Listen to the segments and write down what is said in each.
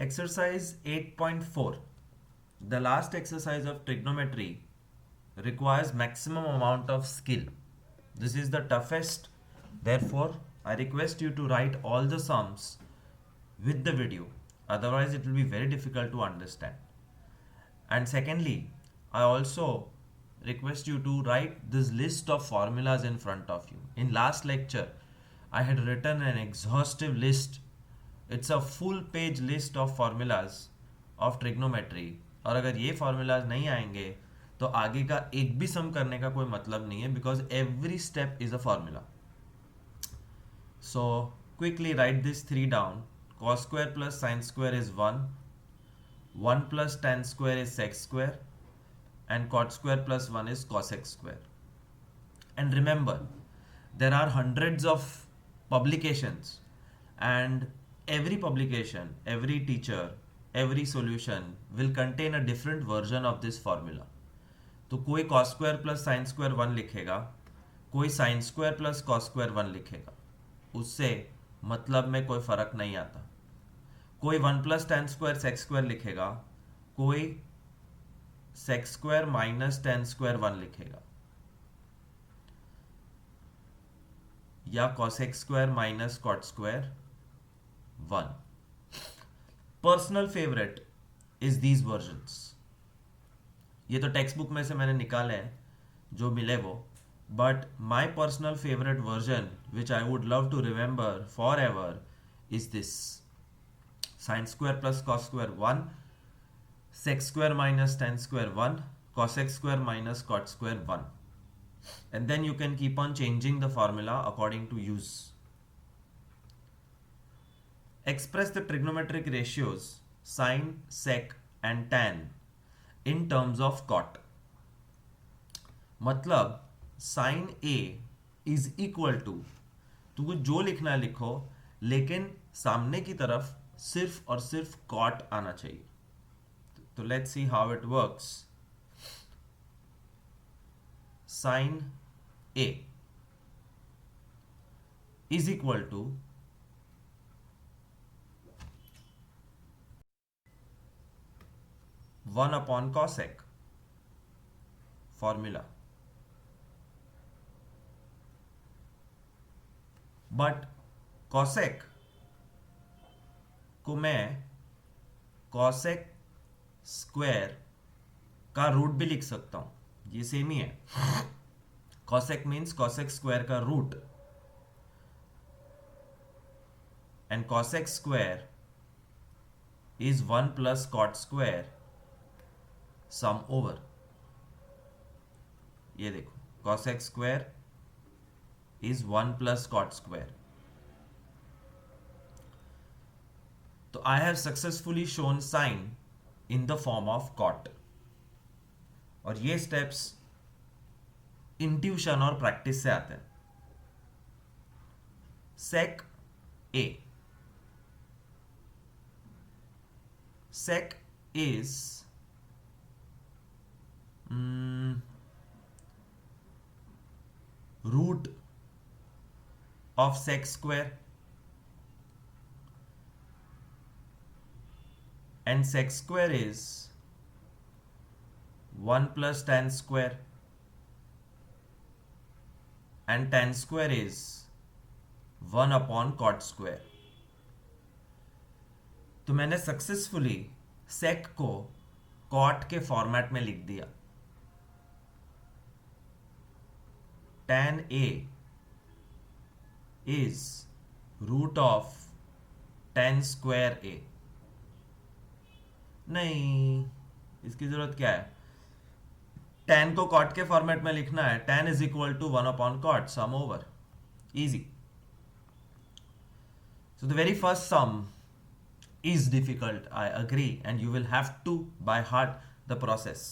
Exercise 8.4. The last exercise of trigonometry requires maximum amount of skill. This is the toughest. Therefore, I request you to write all the sums with the video. Otherwise, it will be very difficult to understand. And secondly, I also request you to write this list of formulas in front of you. In last lecture, I had written an exhaustive list. It's a full page list of formulas of trigonometry. और अगर ये formulas नहीं आएंगे तो आगे का एक भी सम करने का कोई मतलब नहीं है, because every step is a formula. So quickly write this 3 down. Cos square plus sin square is 1. 1 plus tan square is sec square, and cot square plus 1 is cosec square. And remember, there are hundreds of publications, and every publication, every teacher, every solution will contain a different version of this formula. तो कोई cos square plus sin square 1 लिखेगा, कोई sin square plus cos square 1 लिखेगा. उससे मतलब में कोई फर्क नहीं आता. कोई 1 plus tan square sec square लिखेगा, कोई sec square minus tan square 1 लिखेगा, या cosec square minus cot square 1. Personal favourite is these versions. ये तो टेक्स्ट बुक में से मैंने निकाले हैं जो मिले वो, but my personal favourite version which I would love to remember forever is this. Sin square plus cos square 1, sec square minus tan square 1, cosec square minus cot square 1. And then you can keep on changing the formula according to use. Express the trigonometric ratios sin, sec and tan in terms of cot. मतलब sin A is equal to, तुमको जो लिखना है लिखो, लेकिन सामने की तरफ सिर्फ और सिर्फ कॉट आना चाहिए. तो let's see how it works. Sine A is equal to 1 upon cosec formula. But cosec को मैं कॉसेक स्क्वायर का रूट भी लिख सकता हूं. ये सेम ही है. कॉसेक मीन्स कॉसेक स्क्वायर का root, and cosec square is 1 plus cot square some over. ये देखो, cosec square is 1 plus cot square. तो I have successfully shown sine in the form of cot. और ये steps intuition और practice से आते हैं. Sec A, sec is root of sec square, and sec square is 1 plus tan square, and tan square is 1 upon cot square. तो मैंने successfully sec को cot के फॉर्मेट में लिख दिया. tan A is root of tan square A. नहीं, इसकी जरूरत क्या है? tan को cot के फॉर्मेट में लिखना है. tan is equal to 1 upon cot, sum over. Easy. So the very first sum is difficult, I agree, and you will have to by heart the process.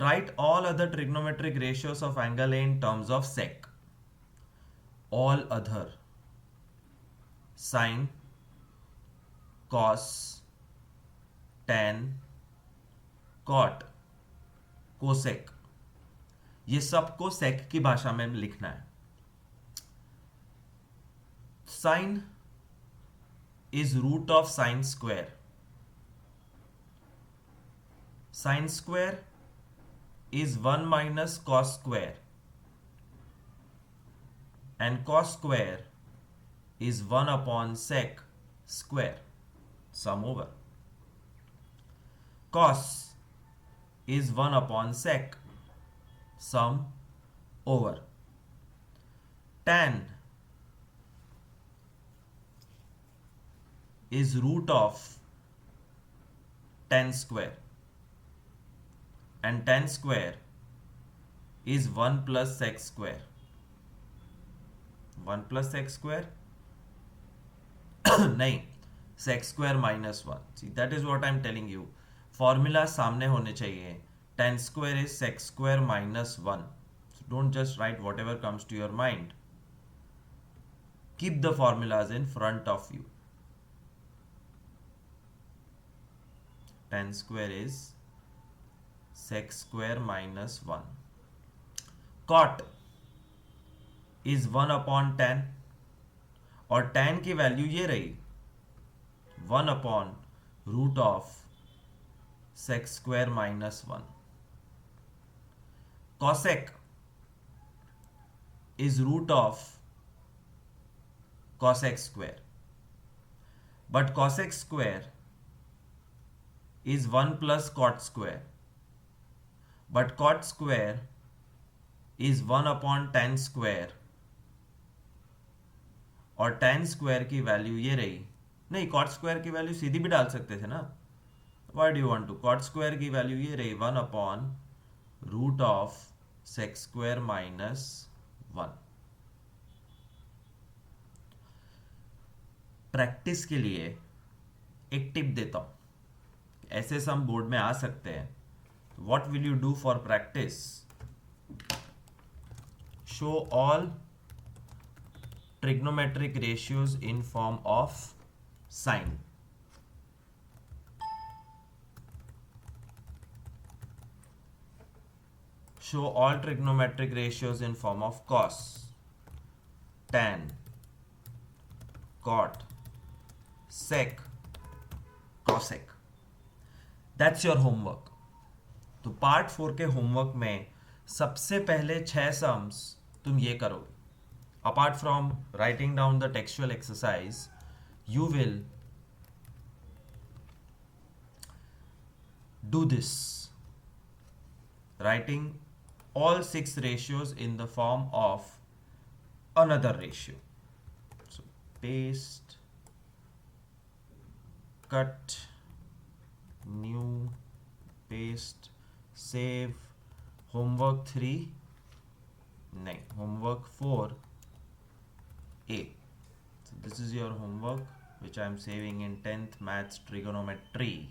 Write all other trigonometric ratios of angle A in terms of sec. All other: sin, cos, tan, cot, cosec. ये सबको sec की भाषा में लिखना है. Sin is root of sine square. Sine square is 1 minus cos square, and cos square is 1 upon sec square. Sum over. Cos is 1 upon sec. Sum over. Tan is root of tan square, and tan square is 1 plus sec square. 1 plus sec square नहीं, sec square minus 1. See, that is what I am telling you. Formula सामने होने चाहिए. Tan square is sec square minus 1. So don't just write whatever comes to your mind. Keep the formulas in front of you. Tan square is sec square minus 1. Cot is 1 upon tan, और tan की value ये रही 1 upon root of sec square minus 1. Cosec is root of cosec square, but cosec square is 1 plus cot square, but cot square is 1 upon tan square, और tan square की value ये रही. नहीं, cot square की value सीधी भी डाल सकते थे ना. Why do you want to? Cot square की वैल्यू ये रही 1 upon root of sec square minus 1. Practice के लिए एक टिप देता हूं. ऐसे सम बोर्ड में आ सकते हैं. What will you do for practice? Show all trigonometric ratios in form of sine. Show all trigonometric ratios in form of cos, tan, cot, sec, cosec. That's your homework. तो part 4 के homework में सबसे पहले 6 sums तुम ये करोगे. Apart from writing down the textual exercise, you will do this, writing all 6 ratios in the form of another ratio. So paste, cut, new, paste, save. Homework 3, no, homework 4 A. So this is your homework which I am saving in 10th maths trigonometry.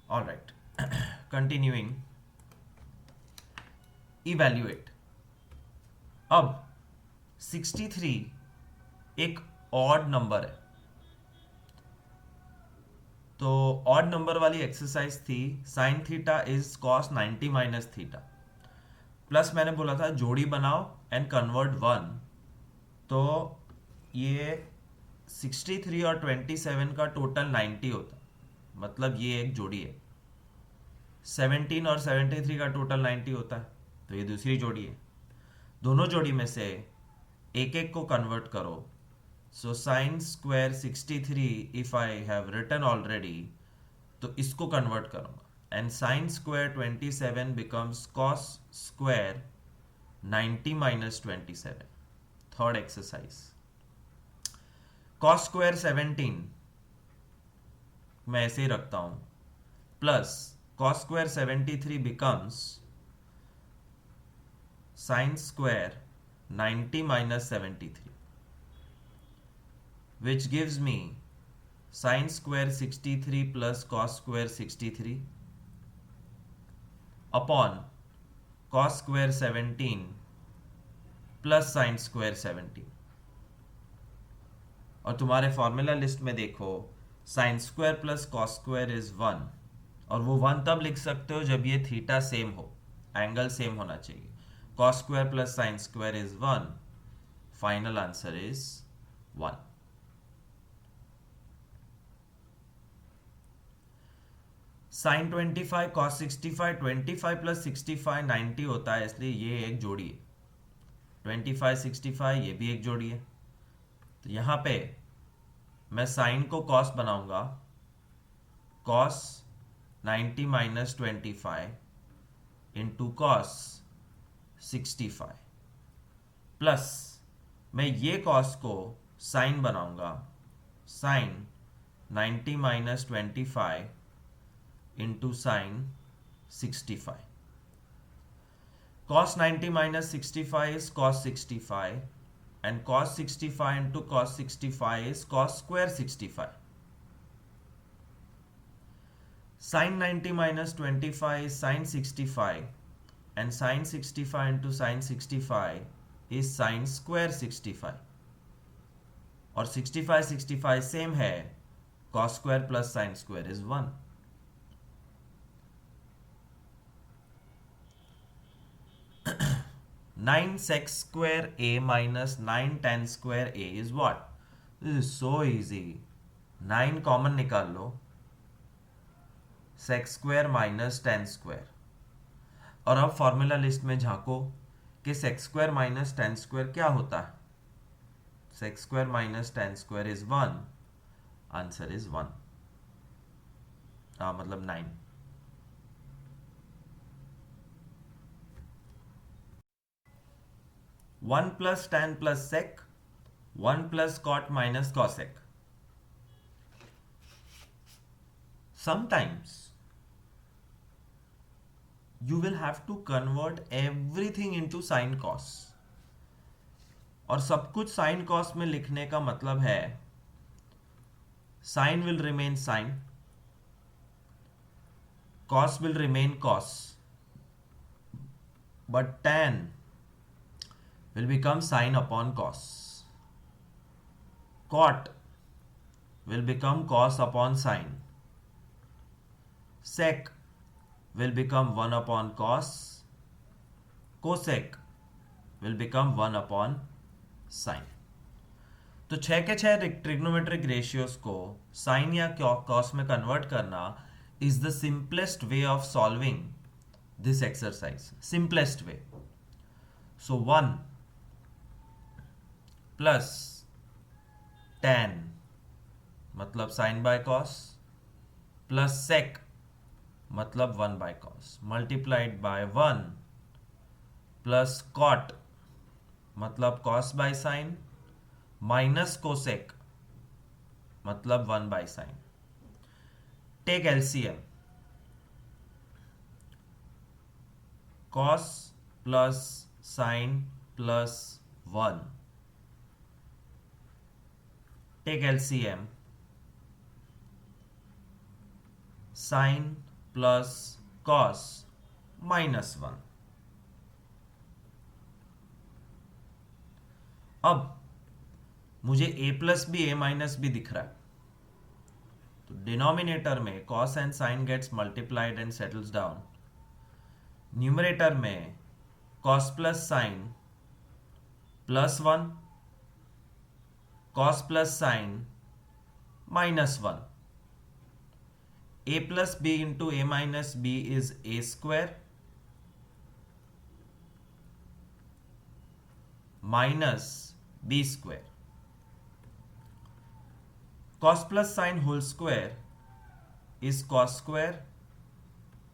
All right. Continuing. Evaluate. अब 63 एक odd number है. तो odd number वाली exercise थी sine theta is cos 90 minus theta, plus मैंने बोला था जोड़ी बनाओ एंड कन्वर्ट 1. तो ये 63 और 27 का टोटल 90 होता, मतलब ये एक जोड़ी है. 17 और 73 का टोटल 90 होता है, तो ये दूसरी जोड़ी है. दोनों जोड़ी में से एक एक को कन्वर्ट करो. So sin square 63 if I have written already, तो इसको कन्वर्ट करूंगा, and sin square 27 becomes cos square 90 minus 27. Third exercise. Cos square 17 मैं ऐसे ही रखता हूं, plus cos square 73 becomes sin square 90 minus 73. Which gives me sin square 63 plus cos square 63 upon cos square 17 plus sin square 17. और तुम्हारे formula list में देखो sin square plus cos square is 1, और वो 1 तब लिख सकते हो जब ये थीटा सेम हो, एंगल सेम होना चाहिए. cos square plus sin square is 1. Final answer is 1. Sin 25 cos 65, 25 plus 65 90 होता है, इसलिए ये एक जोड़ी है. 25 65 ये भी एक जोड़ी है. तो यहाँ पे मैं साइन को कॉस बनाऊंगा. Cos 90 minus 25 into cos 65 plus मैं ये कॉस को साइन बनाऊंगा. Sine 90 minus 25 into sine 65. cos 90 minus 65 is cos 65 and cos 65 into cos 65 is cos square 65. Sin 90 minus 25 is sin 65 and sin 65 into sin 65 is sin square 65. और 65 65 same है, cos square plus sin square is 1. Nine sec square a minus 9 tan square a is what? This is so easy. 9 common निकाल लो. sec square minus tan square. और अब formula list में झांको कि sec square minus tan square क्या होता है. sec square minus tan square is 1. Answer is 1. मतलब 9. One plus tan plus sec, 1 plus cot minus cosec. Sometimes you will have to convert everything into sin cos. और सब कुछ sin cos में लिखने का मतलब है sin will remain sin, cos will remain cos, but tan will become sin upon cos. Cot will become cos upon sin. Sec will become 1 upon cos. Cosec will become 1 upon sin. तो 6 के 6 trigonometric ratios को sine या cos में convert करना is the simplest way of solving this exercise. Simplest way. So 1 plus tan मतलब sine by cos plus sec मतलब 1 by cos multiplied by 1 plus cot मतलब cos by sine minus cosec मतलब 1 by sine. Take LCM. Cos plus sine plus 1. Take LCM. Sin plus cos minus 1. अब मुझे a plus भी a minus भी दिख रहा है, तो डिनोमिनेटर में cos and sin gets multiplied and settles down. Numerator में cos plus sin plus 1, cos plus sin minus 1. A plus b into a minus b is a square minus b square. Cos plus sin whole square is cos square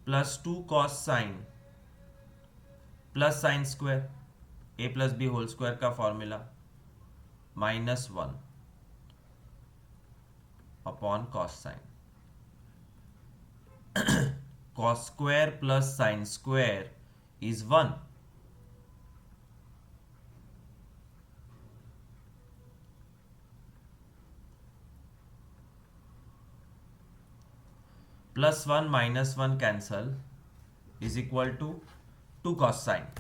plus 2 cos sin plus sin square. A plus b whole square का formula minus 1 upon cos sin. Cos square plus sin square is 1. Plus 1 minus 1 cancel is equal to 2 cos sin.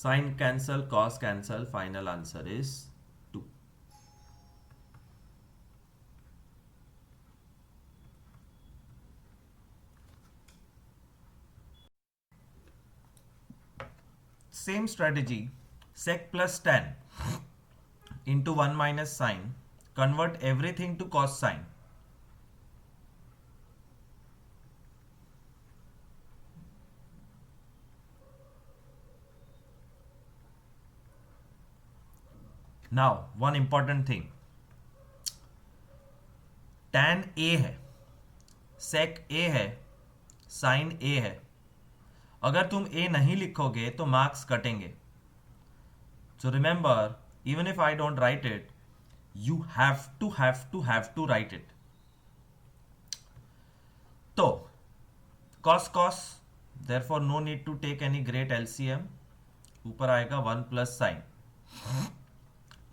Sin cancel, cos cancel, final answer is 2. same strategy, sec plus tan into 1 minus sine, convert everything to cos sine. Now one important thing, tan a है, sec a है, sin a है. अगर तुम a नहीं लिखोगे तो marks कटेंगे. So remember, even if I don't write it, you have to write it. तो cos, therefore no need to take any great LCM. ऊपर आएगा 1 plus sin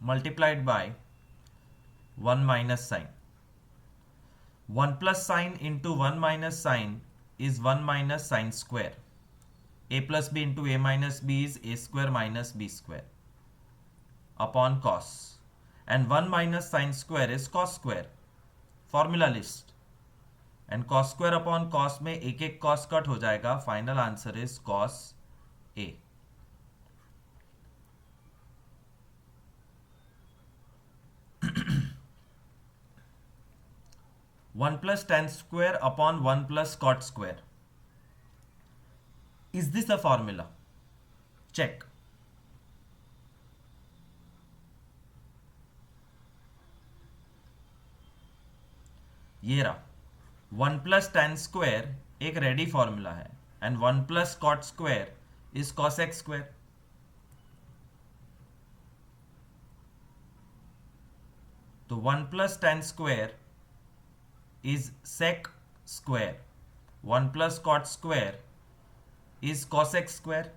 multiplied by 1 minus sin. 1 plus sin into 1 minus sin is 1 minus sin square. A plus b into a minus b is a square minus b square upon cos, and 1 minus sin square is cos square. Formula list, and cos square upon cos में एक एक cos cut हो जाएगा. Final answer is cos a. 1 plus tan square upon 1 plus cot square. Is this a formula? Check. ये रहा 1 plus tan square एक ready formula है, and 1 plus cot square is cos x square. तो 1 plus tan square is sec square, 1 plus cot square is cos x square,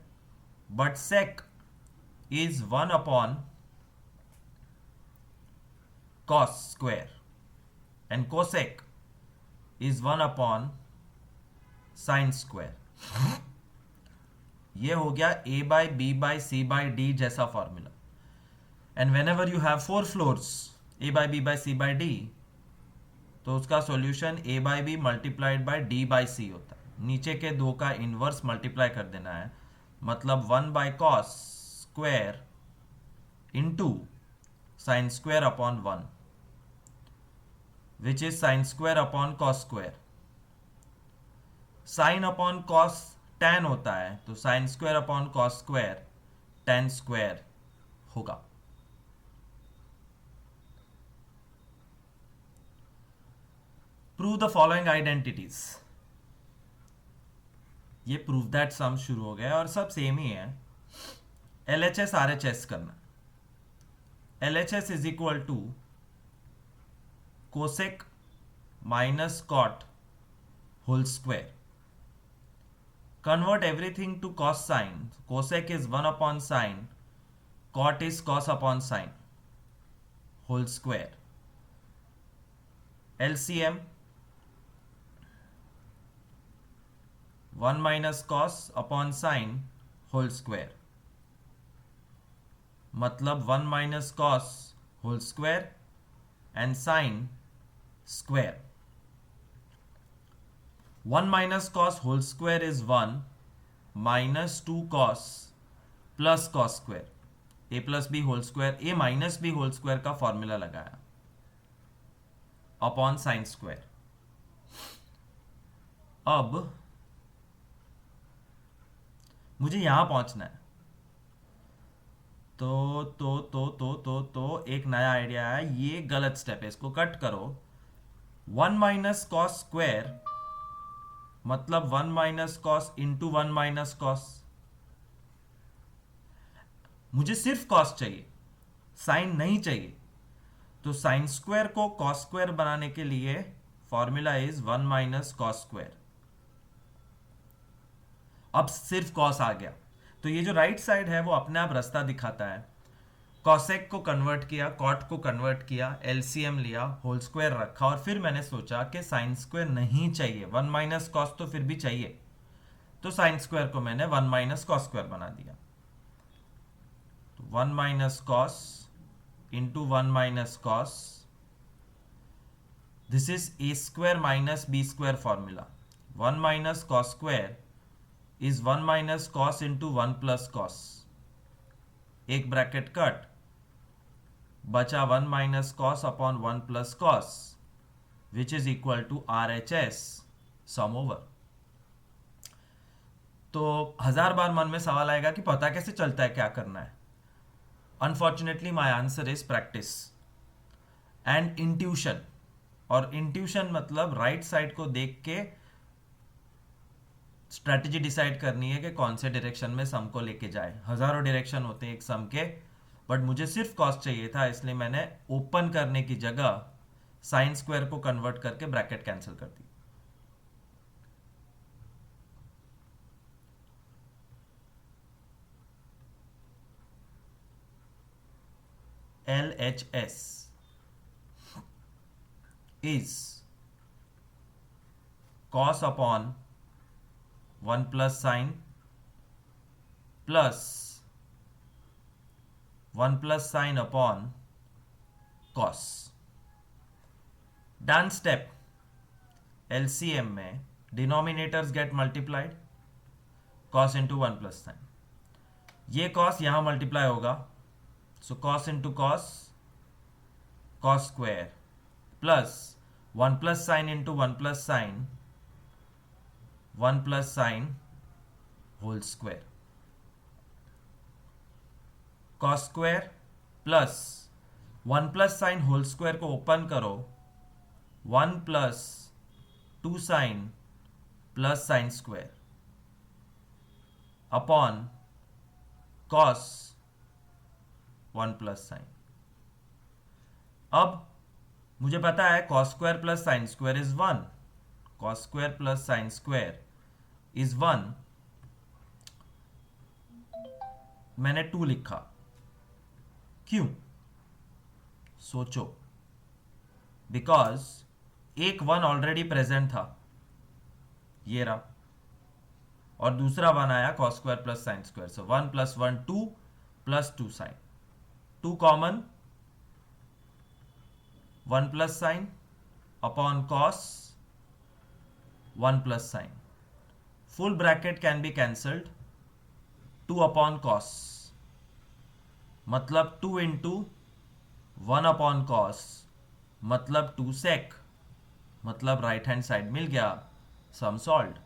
but sec is 1 upon cos square and cosec is 1 upon sin square. ये हो गया a by b by c by d जैसा formula. And when ever you have 4 floors a by b by c by d, तो उसका solution a by b multiplied by d by c होता है. नीचे के दो का इनवर्स मल्टीप्लाई कर देना है, मतलब 1 by cos square into sine square upon 1, which is sine square upon cos square. Sine upon cos tan होता है, तो sine square upon cos square tan square होगा. Prove the following identities. ये prove that sum शुरू हो गया और सब सेम ही है. LHS RHS करना. LHS is equal to cosec minus cot whole square. Convert everything to cos sine. Cosec is 1 upon sine. Cot is cos upon sine. Whole square. LCM 1 minus cos upon sine whole square. मतलब 1 minus cos whole square and sine square. 1 minus cos whole square is 1 minus 2 cos plus cos square. A plus b whole square, a minus b whole square का formula लगाया upon sine square. अब मुझे यहां पहुंचना है, तो एक नया आइडिया है. ये गलत स्टेप है, इसको कट करो. 1 माइनस कॉस स्क्वायर मतलब 1 माइनस कॉस इंटू 1 माइनस कॉस. मुझे सिर्फ कॉस चाहिए, साइन नहीं चाहिए. तो साइन स्क्वायर को कॉस स्क्वायर बनाने के लिए formula is 1 minus cos square. अब सिर्फ कॉस आ गया, तो ये जो राइट साइड है वो अपने आप रास्ता दिखाता है. कॉसेक को कन्वर्ट किया, कॉट को कन्वर्ट किया, एलसीएम लिया, होल स्क्वायर रखा, और फिर मैंने सोचा कि साइन स्क्वायर नहीं चाहिए, 1 माइनस कॉस तो फिर भी चाहिए, तो साइन स्क्वायर को मैंने 1 माइनस कॉस स्क्वायर बना दिया. तो 1 माइनस कॉस इंटू 1 minus cos, this is A square minus B square formula. 1 minus cos square is 1 minus cos into 1 plus cos. एक ब्रैकेट कट, बचा 1 minus cos upon 1 plus cos which is equal to R H S sum over. तो 1000 बार मन में सवाल आएगा कि पता कैसे चलता है क्या करना है। Unfortunately my answer is practice and intuition. और इंट्यूशन मतलब राइट साइड को देख के स्ट्रेटेजी डिसाइड करनी है कि कौन से डायरेक्शन में सम को लेके जाए। हजारों डायरेक्शन होते हैं एक सम के, बट मुझे सिर्फ कॉस चाहिए था, इसलिए मैंने ओपन करने की जगह साइन स्क्वायर को कन्वर्ट करके ब्रैकेट कैंसिल कर दी। LHS is cos upon 1 plus sine plus 1 plus sine upon cos। Done step. LCM में denominators get multiplied, cos into 1 plus sine, ये cos यहां मल्टीप्लाई होगा, so cos into cos, cos square plus 1 plus sine into 1 plus sine, 1 plus sine whole square, cos square plus 1 plus sine whole square को open करो, 1 plus 2 sine plus sine square upon cos 1 plus sine. अब मुझे पता है cos square plus sine square is 1, cos square plus sine square is 1, मैंने 2 लिखा, क्यों? सोचो, बिकॉज एक 1 ऑलरेडी प्रेजेंट था, ये रहा, और दूसरा 1 आया cos square plus sine square, so 1 plus 1 2 plus 2 sine, 2 common, 1 plus sine upon cos 1 plus sine, full bracket can be cancelled, 2 upon cos मतलब 2 इंटू 1 अपॉन cos मतलब 2 sec, मतलब राइट हैंड साइड मिल गया, सम सॉल्व्ड।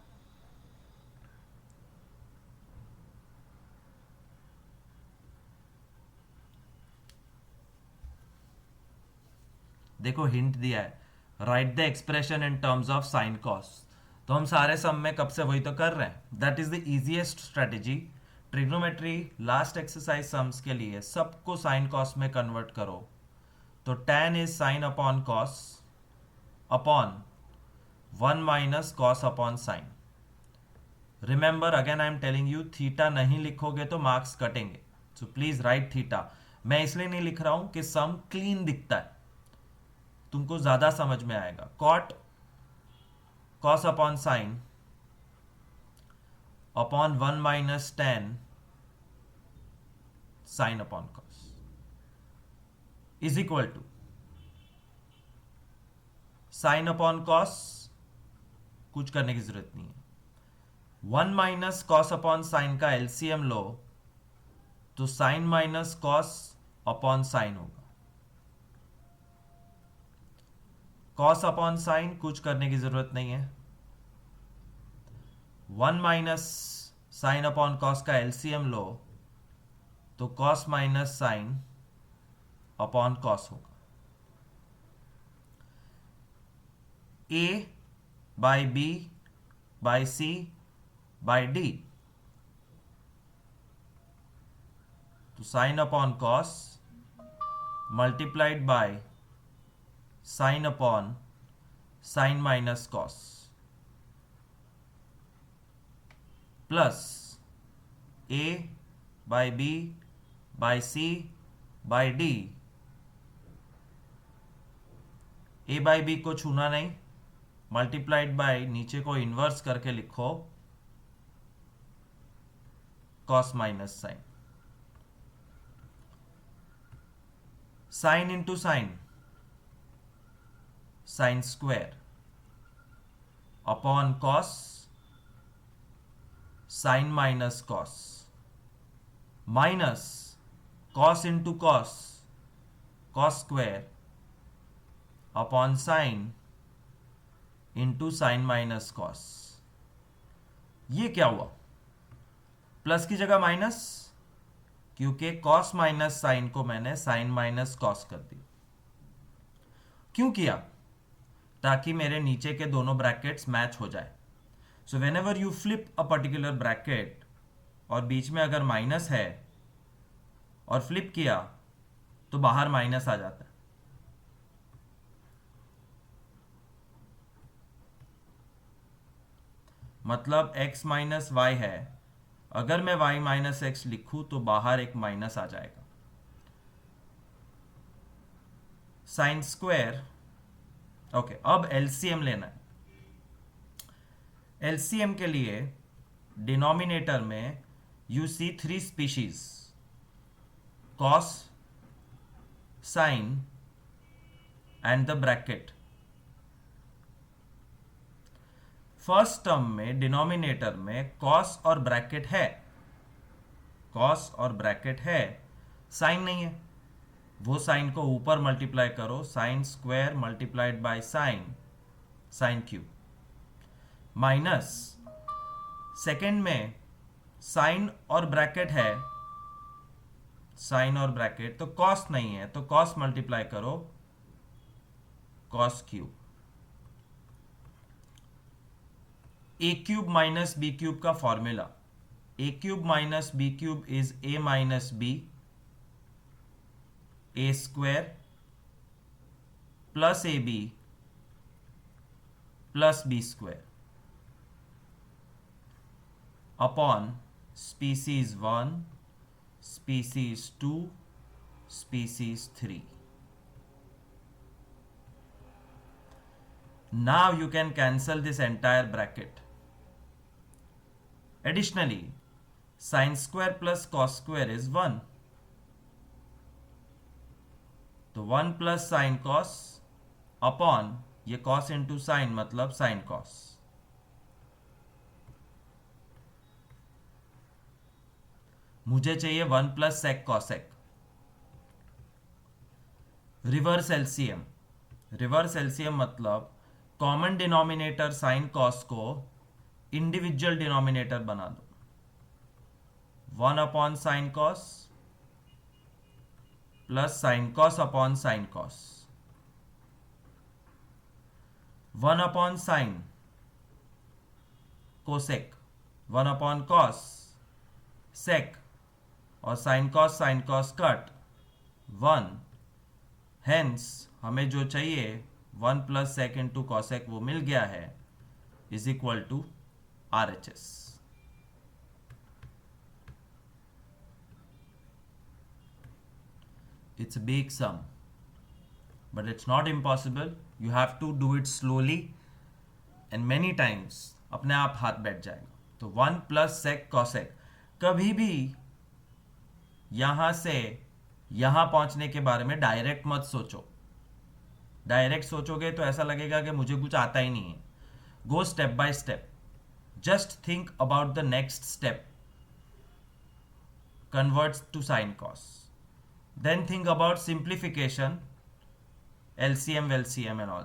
देखो hint दिया है, right the expression in terms of sine cos. तो हम सारे सम में कब से वही तो कर रहे हैं, that is the easiest strategy. Trigonometry last exercise sums के लिए सबको साइन कॉस में कन्वर्ट करो, तो tan is sine upon cos upon 1 minus cos upon sign. Remember again I am telling you, theta नहीं लिखोगे तो मार्क्स कटेंगे, सो प्लीज राइट थीटा। मैं इसलिए नहीं लिख रहा हूं कि सम क्लीन दिखता है, तुमको ज्यादा समझ में आएगा। Cot cos upon sine upon 1 minus tan sine upon cos is equal to sine upon cos, कुछ करने की जरूरत नहीं है, 1 माइनस कॉस अपॉन साइन का एलसीएम लो तो sine minus cos upon sine होगा, कॉस अपॉन साइन कुछ करने की जरूरत नहीं है, 1 माइनस साइन अपॉन कॉस का एलसीएम लो तो cos minus sine upon cos होगा। A by B by C by D, तो sine upon cos multiplied by sine upon sine minus cos plus A by B by C by D. A by B को छूना नहीं, multiplied by नीचे को inverse करके लिखो cos minus sine, sine into sine sine square upon cos sine minus cos minus cos into cos, cos square upon sine into sine minus cos. ये क्या हुआ? प्लस की जगह माइनस, क्योंकि कॉस माइनस साइन को मैंने साइन माइनस कॉस कर दी। क्यों किया? ताकि मेरे नीचे के दोनों ब्रैकेट्स मैच हो जाए। So when ever you flip a particular bracket और बीच में अगर माइनस है और फ्लिप किया तो बाहर माइनस आ जाता है। मतलब x माइनस वाई है, अगर मैं y माइनस एक्स लिखूं तो बाहर एक माइनस आ जाएगा। साइन स्क्वायर, ओके, अब एलसीएम लेना है। एलसीएम के लिए डिनोमिनेटर में you see three species, cos, sine and the bracket. First term में डिनोमिनेटर में कॉस और ब्रैकेट है, कॉस और ब्रैकेट है, साइन नहीं है। वो साइन को ऊपर मल्टीप्लाई करो, sine square multiplied by sine, sine cube, minus second में साइन और ब्रैकेट है, साइन और ब्रैकेट, तो कॉस नहीं है, तो कॉस मल्टीप्लाई करो, cos cube. A cube minus B cube का formula, A cube minus B cube is A minus B, A square plus A B plus B square upon species 1, species 2, species 3. Now you can cancel this entire bracket. Additionally, sin square plus cos square is 1. तो 1 plus sine cos upon ये cos into sine मतलब sine cos. मुझे चाहिए 1 plus sec cosec. Reverse LCM, reverse LCM मतलब common denominator sine cos को individual denominator बना दो। 1 upon sine cos plus sine cos upon sine cos, 1 upon sine cosec, 1 upon cos sec, और sine cos cut 1। Hence हमें जो चाहिए 1 plus सेक into cosec वो मिल गया है, is equal to RHS। It's a big sum, but it's not impossible. You have to do it slowly and many times. अपने आप हाथ बैठ जाएगा। तो 1 प्लस सेक कॉसेक, कभी भी यहां से यहां पहुंचने के बारे में डायरेक्ट मत सोचो। डायरेक्ट सोचोगे तो ऐसा लगेगा कि मुझे कुछ आता ही नहीं है। Go step by step, just think about the next step, converts to sine cos, then think about simplification, LCM LCM and all.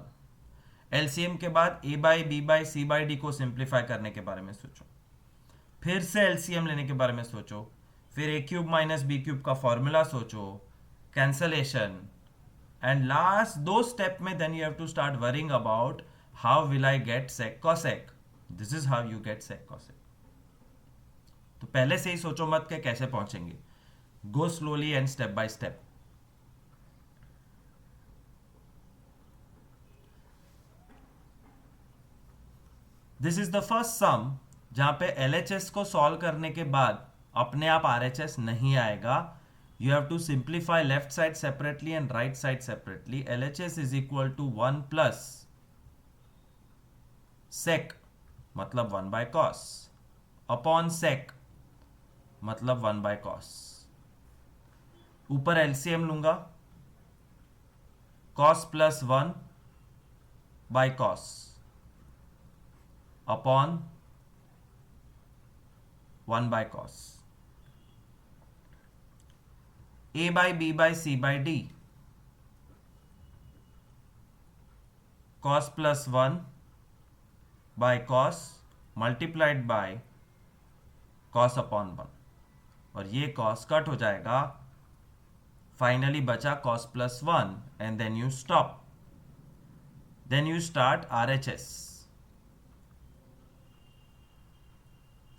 LCM के बाद a by b by c by d को सिंप्लीफाई करने के बारे में सोचो, फिर से LCM लेने के बारे में सोचो, फिर a cube minus B cube का फॉर्मूला सोचो, कैंसलेशन, एंड लास्ट दो स्टेप में then you have to start worrying about how will I get sec cosec. This is how you get sec cosec. तो पहले से ही सोचो मत के कैसे पहुंचेंगे। Go slowly and step by step. This is the first sum जहां पे LHS को सॉल्व करने के बाद अपने आप RHS नहीं आएगा। You have to simplify left side separately and right side separately. LHS is equal to 1 plus sec मतलब 1 by cos upon sec मतलब 1 by cos। ऊपर एलसीएम लूंगा, cos plus 1 by cos upon 1 by cos. a by b by c by d, cos plus 1 by cos multiplied by cos upon 1, और ये cos cut हो जाएगा, finally बचा cos plus 1 and then you stop, then you start RHS,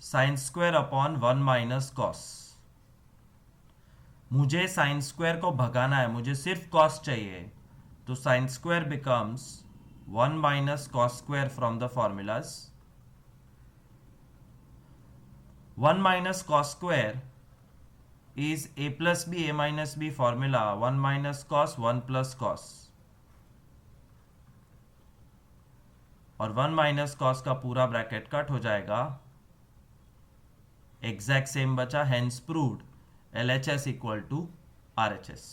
sine square upon 1 minus cos. मुझे sine square को भगाना है, मुझे सिर्फ कॉस चाहिए, तो sine square becomes 1 minus cos square from the formulas. 1 minus cos square is a plus b a minus b formula, 1 minus cos 1 plus cos, और 1 minus cos का पूरा ब्रैकेट कट हो जाएगा, एग्जैक्ट सेम बचा, hence proved LHS equal to RHS।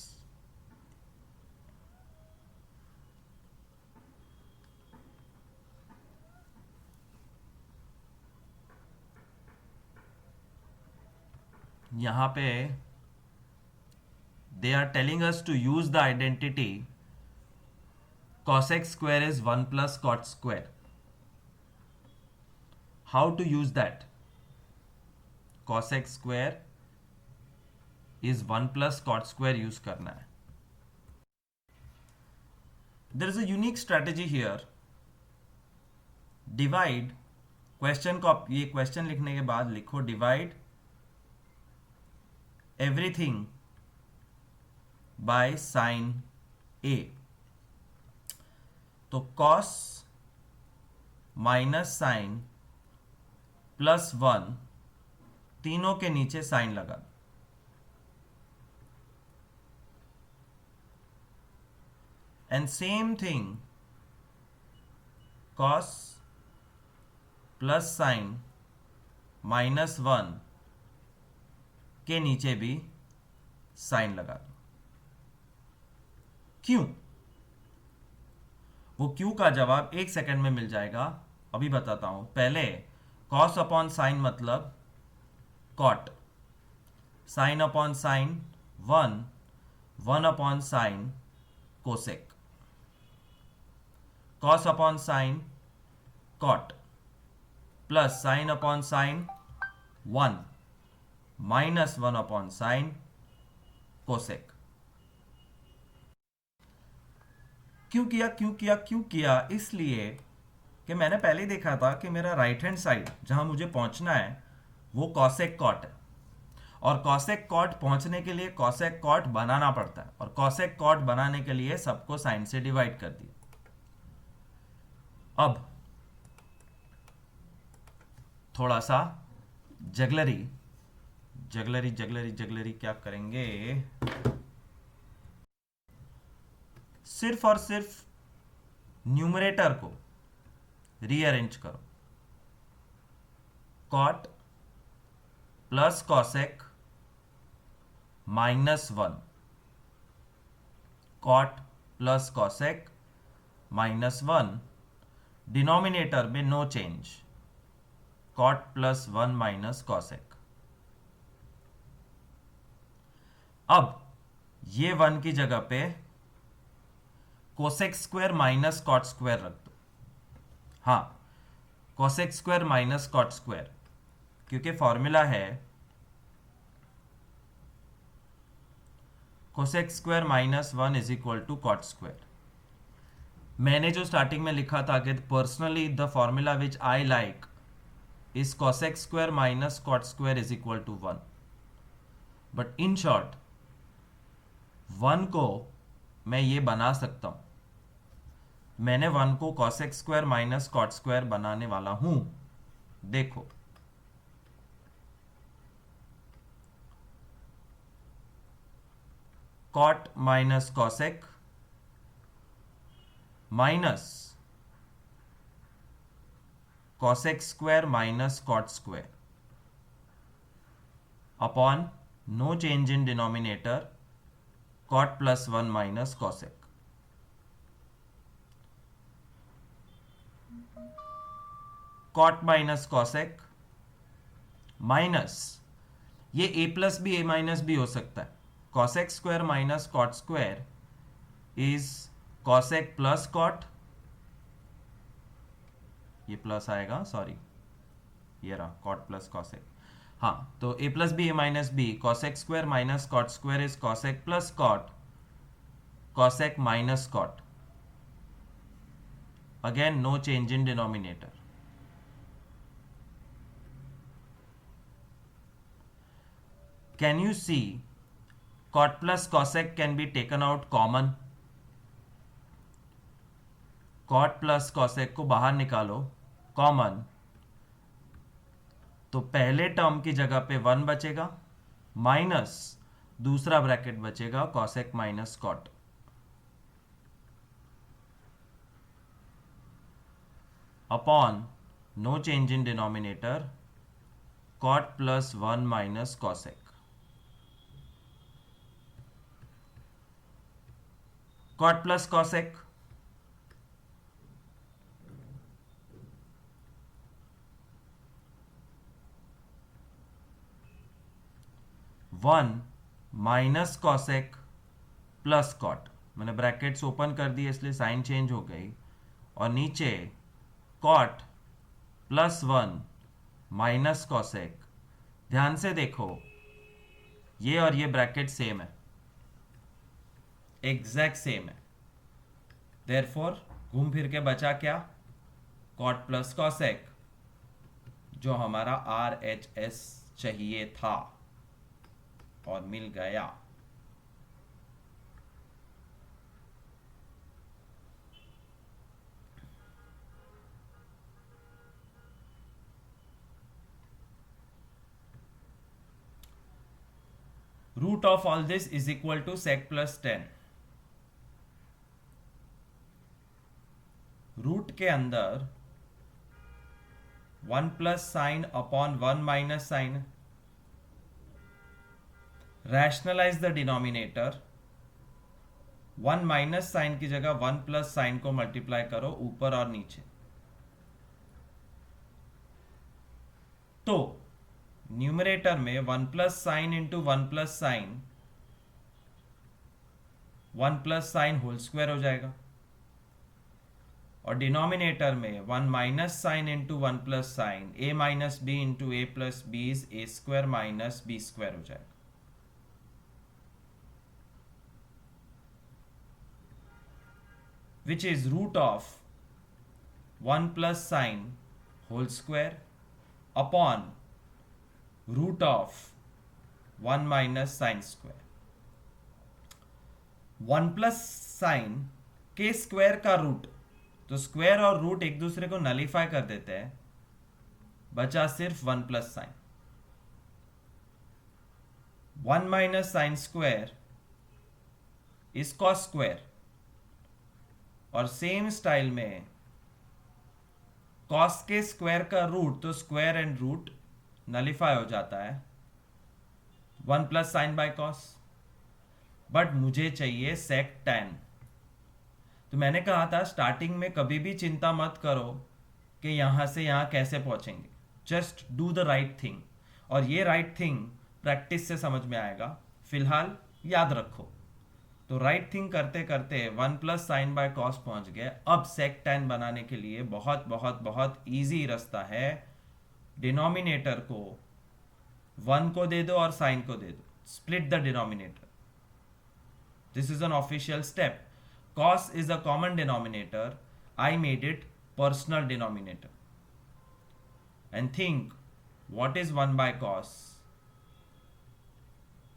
यहां पे they are telling us to use the identity cosec square is 1 plus cot square. How to use that? Cosec square is 1 plus cot square use करना है। There is a unique strategy here. Divide, question को, ये question लिखने के बाद लिखो divide everything by sin A। तो cos minus sign plus 1, तीनों के नीचे साइन लगा, and same thing cos plus sign minus 1 के नीचे भी साइन लगा दो। क्यों? वो क्यों का जवाब एक सेकंड में मिल जाएगा, अभी बताता हूं। पहले cos अपॉन साइन मतलब cot, sign upon sign 1, 1 upon sine cosec, cos upon sine cot plus sine upon sign 1 minus 1 upon sine cosec. क्यों किया? इसलिए कि मैंने पहले ही देखा था कि मेरा राइट हैंड साइड जहां मुझे पहुंचना है वो कॉसेक कॉट है, और कॉसेक कॉट पहुंचने के लिए कॉसेक कॉट बनाना पड़ता है, और कॉसेक कॉट बनाने के लिए सबको साइन से डिवाइड कर दिया। अब थोड़ा सा जगलरी क्या करेंगे, सिर्फ और सिर्फ न्यूमरेटर को रीअरेंज करो। Cot plus cosec minus 1, cot plus cosec minus 1, denominator में no change, cot plus 1 minus cosec. अब ये 1 की जगह पे cosec square minus cot square रख दो। हाँ, cosec square minus cot square, क्योंकि फॉर्मूला है cosec square minus 1 is equal to cot square. मैंने जो स्टार्टिंग में लिखा था कि personally the formula which I like is cosec square minus cot square is equal to 1, but in short 1 को मैं ये बना सकता हूं। मैंने 1 को cosec square minus cot square बनाने वाला हूं। देखो, cot minus cosec minus cosec square minus cot square upon no change in denominator cot plus 1 minus cosec. Cot minus cosec minus, ये a plus B a minus B हो सकता है, cosec square minus cot square is cosec plus cot, ये plus आएगा, sorry ये रहा cot plus cosec. हाँ, तो a plus B A minus B, cosec square minus cot square is cosec plus cot, cosec minus cot. Again no change in denominator. Can you see cot plus cosec can be taken out common? cot plus cosec को बाहर निकालो common, तो पहले term की जगह पे 1 बचेगा minus दूसरा ब्रैकेट बचेगा cosec minus cot. Upon no change in denominator cot plus 1 minus cosec। cot plus cosec, one minus cosec plus cot, मैंने ब्रैकेट्स ओपन कर दिए इसलिए साइन चेंज हो गई, और नीचे कॉट प्लस 1 माइनस कॉसेक। ध्यान से देखो ये और ये ब्रैकेट सेम है, एग्जैक्ट सेम है, देयरफॉर घूम फिर के बचा क्या, कॉट प्लस कॉसेक, जो हमारा RHS चाहिए था और मिल गया। Root of all this is equal to sec plus 10। Root के अंदर 1 plus sine upon 1 minus sine, rationalise the denominator, 1 minus sine की जगह 1 प्लस साइन को मल्टीप्लाई करो ऊपर और नीचे, तो न्यूमरेटर में 1 plus sine into 1 plus sine, 1 plus sine whole square हो जाएगा, और डिनोमिनेटर में 1 minus sine into 1 plus sine, a minus B into A plus B is A square minus B square हो जाएगा। which is root of 1 plus sine whole square upon root of 1 minus sine square। 1 plus sine के square का root, तो square और root एक दूसरे को nullify कर देते हैं, बचा सिर्फ 1 plus sine. 1 minus sine square is cos square, और सेम स्टाइल में कॉस के स्क्वायर का रूट, तो स्क्वायर एंड रूट नलीफाई हो जाता है, 1 plus sign by cos. But मुझे चाहिए सेक tan, तो मैंने कहा था स्टार्टिंग में कभी भी चिंता मत करो कि यहां से यहां कैसे पहुंचेंगे, just do the right thing, और ये राइट थिंग प्रैक्टिस से समझ में आएगा, फिलहाल याद रखो। तो राइट थिंग करते करते 1 प्लस साइन बाय कॉस पहुंच गए। अब सेक tan बनाने के लिए बहुत बहुत बहुत ईजी रास्ता है, डिनोमिनेटर को 1 को दे दो और साइन को दे दो, split the denominator. This is an official step. Cos is a common denominator, I made it personal denominator, and think what is 1 by cos,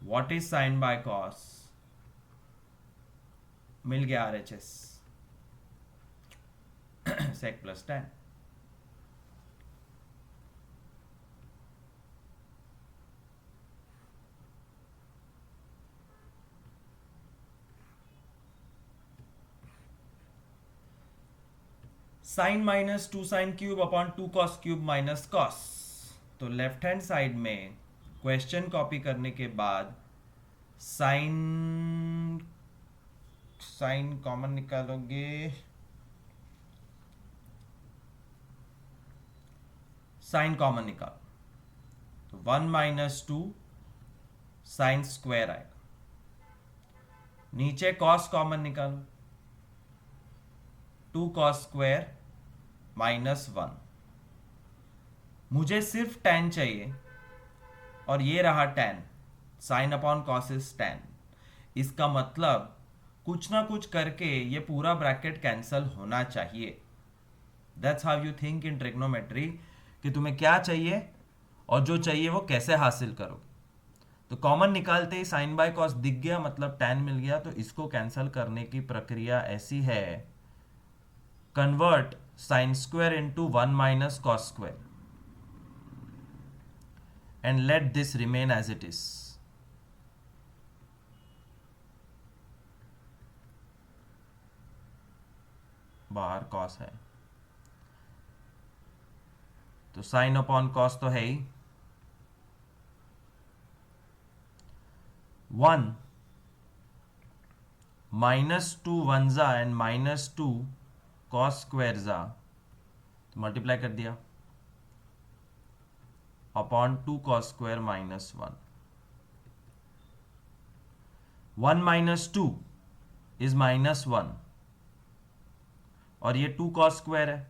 what is sine by cos, मिल गया RHS, sec plus tan। Sine minus 2 sine cube upon 2 cos cube minus cos. तो left hand side में question copy करने के बाद sine common निकालोगे, sine common निकालो, तो 1 माइनस 2 साइन स्क्वायर आएगा, नीचे कॉस कॉमन निकालो, 2 कॉस स्क्वायर -1। मुझे सिर्फ tan चाहिए और ये रहा tan, sine upon cos is tan। इसका मतलब कुछ ना कुछ करके ये पूरा ब्रैकेट कैंसल होना चाहिए। That's how you think in trigonometry, कि तुम्हें क्या चाहिए और जो चाहिए वो कैसे हासिल करोगे। तो कॉमन निकालते ही साइन बाय कॉस दिख गया, मतलब tan मिल गया। तो इसको कैंसल करने की प्रक्रिया ऐसी है, convert sine square into 1 minus cos square and let this remain as it is. बाहर कॉस है तो साइन अपॉन कॉस तो है ही, 1 -2 वन जा एंड -2 कॉस स्क्वायर जा, तो मल्टीप्लाई कर दिया अपॉन 2 कॉस स्क्वायर -1। 1 -2 इज -1 और ये 2 कॉस स्क्वायर है,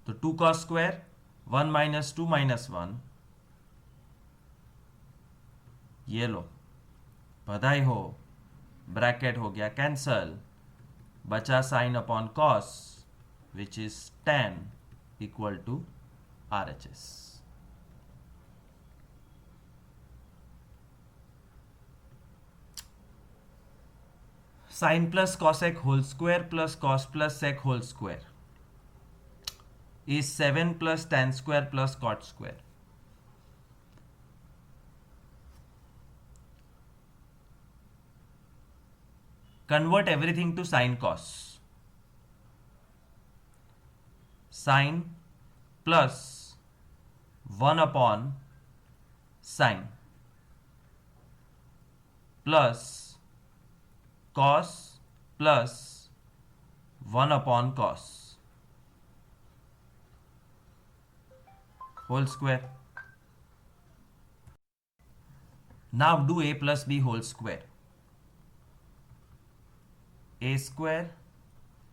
तो 2 कॉस स्क्वायर 1 -2 -1, ये लो, बधाई हो, ब्रैकेट हो गया कैंसल, बचा sine upon cos which is tan equal to RHS। Sine plus cosec whole square plus cos plus sec whole square is 7 plus tan square plus cot square. Convert everything to sin cos. Sin plus 1 upon sin plus cos plus 1 upon cos whole square. Now do a plus b whole square. A square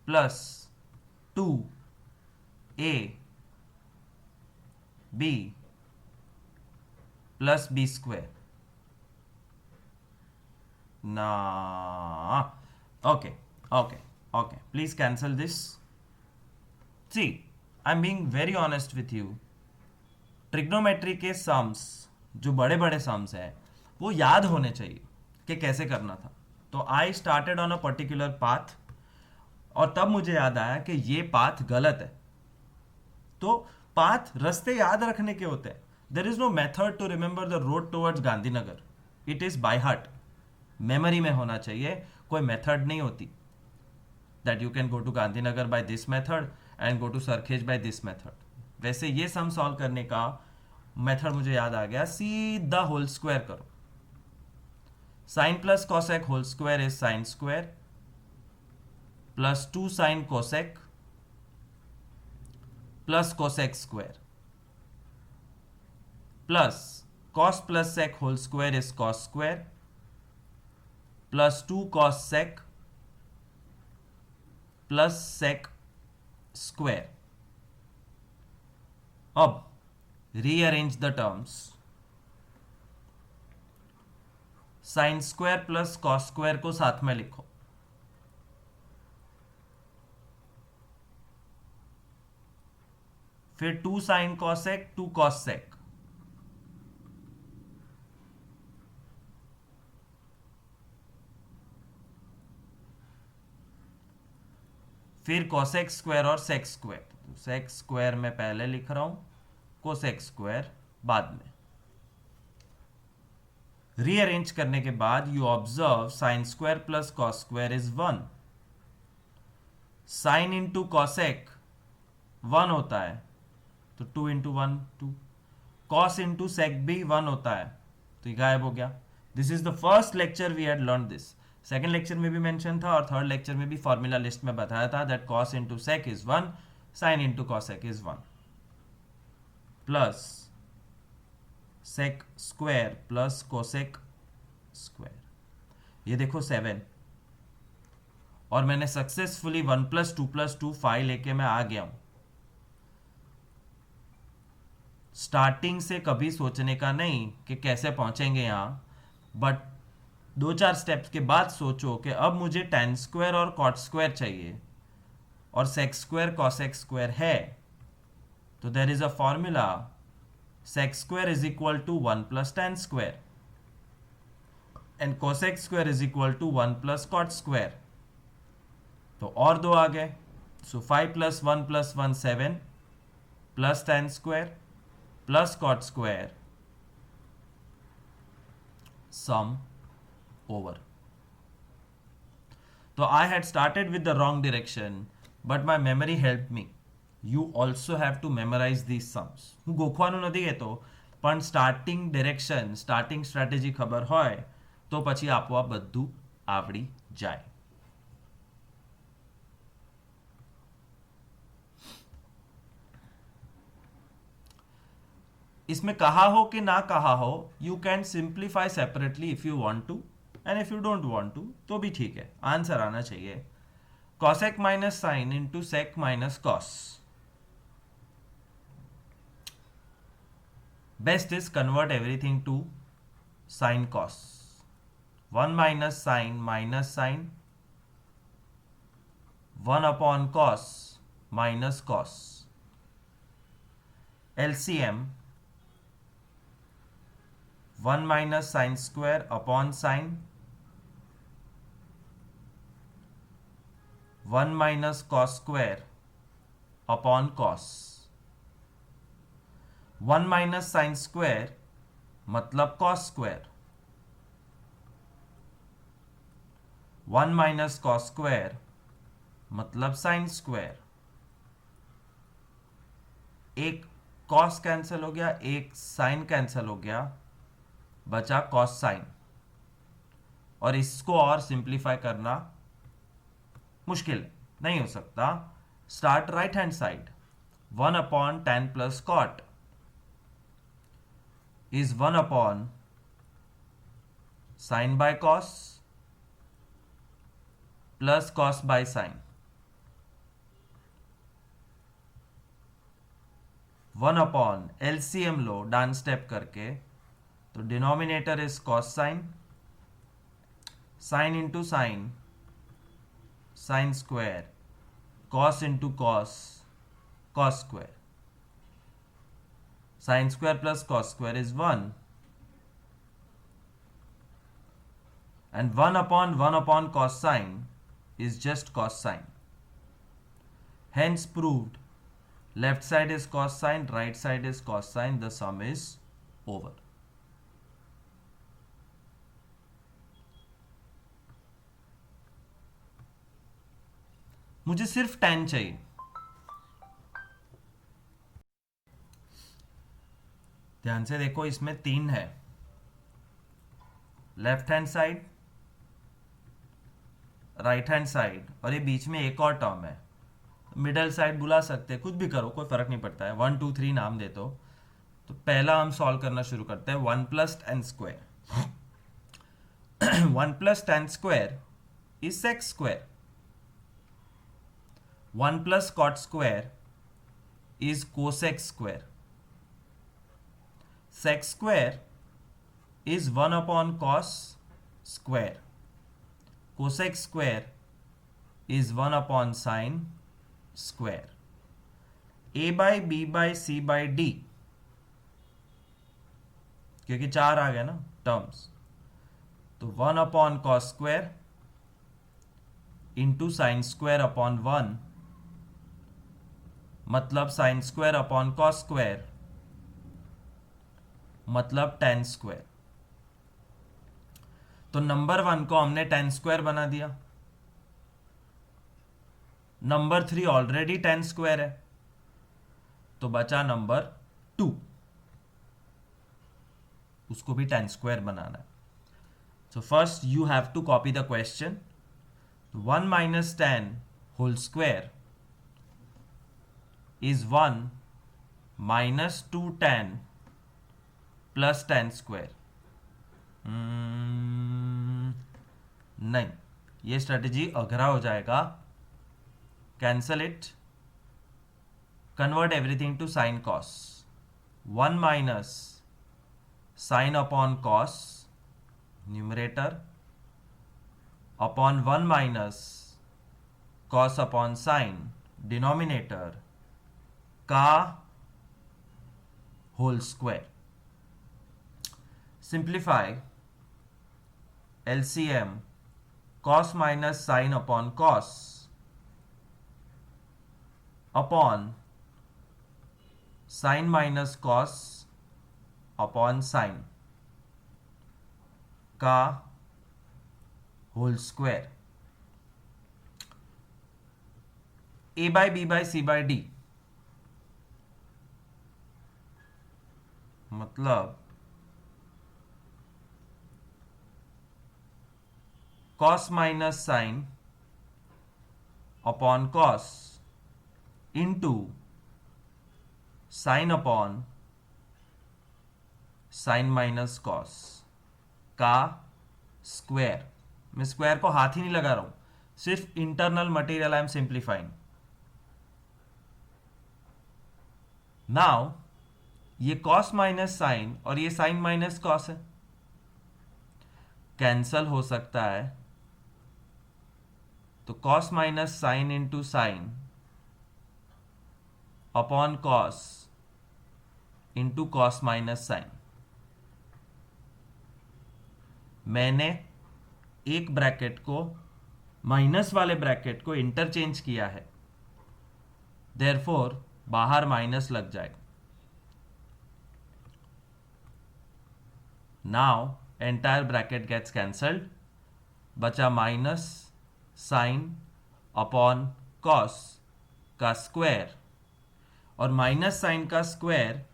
plus 2a b plus b square. Nah. Okay. Please cancel this. See, I'm being very honest with you. Trigonometry के sums जो बड़े बड़े sums हैं वो याद होने चाहिए कि कैसे करना था। तो I started on a particular path और तब मुझे याद आया कि ये पाथ गलत है। तो पाथ रास्ते याद रखने के होते हैं। There is no method to remember the road towards Gandhinagar, it is by heart, memory में होना चाहिए, कोई मेथड नहीं होती that you can go to Gandhinagar by this method and go to Sarkhej by this method. वैसे ये सम सॉल्व करने का मेथड मुझे याद आ गया, सीधा होल स्क्वायर करो। Sine plus cosec whole square is sine square plus 2 sine cosec plus cosec square plus cos plus sec whole square is cos square plus 2 cos sec plus sec square. अब rearrange the terms, sine square plus cos square को साथ में लिखो, फिर 2 sign cosec 2 cos सेक, फिर cosec square और sec square. तो sec square में पहले लिख रहा हूं, कोसेक स्क्वायर बाद में। रीअरेंज करने के बाद you observe sign square plus cos square is 1, sine into cosec 1 होता है तो 2 इंटू 1 2, कॉस इंटू सेक भी 1 होता है तो ये गायब हो गया। This is the first lecture we had learn this. Second lecture में भी मेंशन था और थर्ड लेक्चर में भी फॉर्मूला लिस्ट में बताया था that cos into sec is 1, sine into cosec is 1 plus sec square plus cosec square, ये देखो 7, और मैंने सक्सेसफुली 1+2+2 5 लेके मैं आ गया हूं। स्टार्टिंग से कभी सोचने का नहीं कि कैसे पहुंचेंगे यहां, बट 2-4 स्टेप्स के बाद सोचो कि अब मुझे tan स्क्वायर और cot स्क्वायर चाहिए और sec स्क्वायर cosec स्क्वायर है, तो there is a formula sec square is equal to 1 plus tan square and cosec square is equal to 1 plus cot square. तो और दो आ गए, so 5 + 1 + 1 7 plus tan square plus cot square, sum over. So I had started with the wrong direction, but my memory helped me. You also have to memorize these sums. હું ગોખવાનું નથી કહેતો, પણ starting direction, starting strategy ખબર હોય તો પછી આપોઆપ બધું આવડી જાય. इसमें कहा हो कि ना कहा हो, you can simplify separately if you want to, and if you don't want to तो भी ठीक है, आंसर आना चाहिए. cosec minus sin into sec minus cos. Best is convert everything to sin cos. 1 minus sin minus sin, 1 upon cos minus cos. LCM 1 minus sin square upon sin, 1 minus cos square upon cos. 1 minus sin square मतलब cos square, 1 minus cos square मतलब sin square. एक cos cancel हो गया, एक sin cancel हो गया, बचा cos sin. और इसको और सिंप्लीफाई करना मुश्किल नहीं हो सकता. Start right hand side. 1 upon tan plus cot is 1 upon sin by cos plus cos by sin. 1 upon LCM low don step करके, तो denominator is cos sin, sin into sin, sin square, cos into cos, cos square. Sin square plus cos square is 1, and 1 upon cos sin is just cos sin. Hence proved, left side is cos sin, right side is cos sin, the sum is over. मुझे सिर्फ tan चाहिए. ध्यान से देखो, इसमें 3 है, left hand side, right hand side, और ये बीच में एक और टर्म है. मिडल साइड बुला सकते हैं, कुछ भी करो, कोई फर्क नहीं पड़ता है. 1 2 3 नाम दे तो पहला हम सॉल्व करना शुरू करते हैं. 1 plus tan square. 1 plus tan square is sec square. 1 plus cot square is cosec square. sec square is 1 upon cos square. Cosec square is 1 upon sin square. A by B by C by D, क्योंकि 4 आ गए ना terms, तो 1 upon cos square into sin square upon 1 मतलब sin square upon cos square मतलब tan square. तो number 1 को हमने tan square बना दिया. नंबर 3 ऑलरेडी tan स्क्वायर है, तो बचा नंबर 2, उसको भी tan स्क्वायर बनाना है. So first you have to copy the question. 1 minus tan whole square is 1 minus 2 tan plus tan square. नहीं, ये स्ट्रेटेजी अघरा हो जाएगा। Cancel it, convert everything to sine cos. 1 minus sine upon cos numerator upon 1 minus cos upon sine denominator का whole square. Simplify, LCM cos minus sine upon cos upon sine minus cos upon sine का whole square. A by B by C by D, मतलब cos minus sine upon cos into sine upon sine minus cos का square. मैं square को हाथ ही नहीं लगा रहा हूं, सिर्फ internal material I am simplifying. Now ये कॉस माइनस साइन और ये साइन माइनस कॉस है, कैंसल हो सकता है, तो cos minus sine into sine upon cos into cos minus sine. मैंने एक ब्रैकेट को माइनस वाले ब्रैकेट को इंटरचेंज किया है, देयरफॉर बाहर माइनस लग जाएगा। Now entire bracket gets cancelled, बचा माइनस साइन अपॉन कॉस का स्क्वायर, और माइनस साइन का square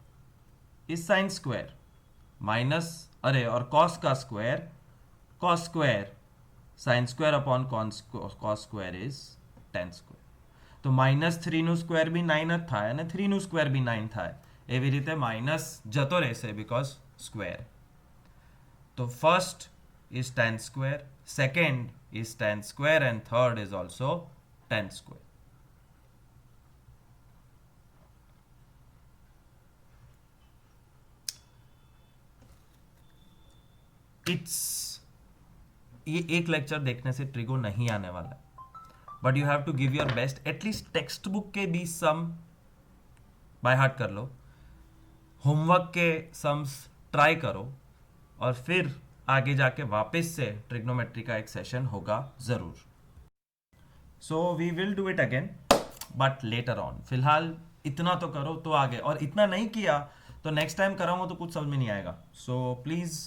is sine square minus, और कॉस का square cos square, sine square upon cos square is tan square. तो -3 નું સ્ક્વેર બી 9 જ થાય અને 3 નું સ્ક્વેર બી 9 થાય, એવી રીતે માઇનસ જતો રહેશે બીકોઝ સ્ક્વેર। તો first is tan square, second is tan square, and third is also tan square. ये एक लेक्चर देखने से ट्रिगो नहीं आने वाला है, but you have to give your best. At least text book के भी सम बाय हार्ट कर लो, होमवर्क के सम्स ट्राई करो, और फिर आगे जाके वापस से ट्रिग्नोमेट्री का एक सेशन होगा ज़रूर। So we will do it again but later on. फिलहाल इतना तो करो तो आगे, और इतना नहीं किया तो नेक्स्ट टाइम कराऊंगा तो कुछ समझ में नहीं आएगा। So please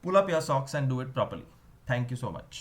pull up your socks and do it properly. Thank you so much.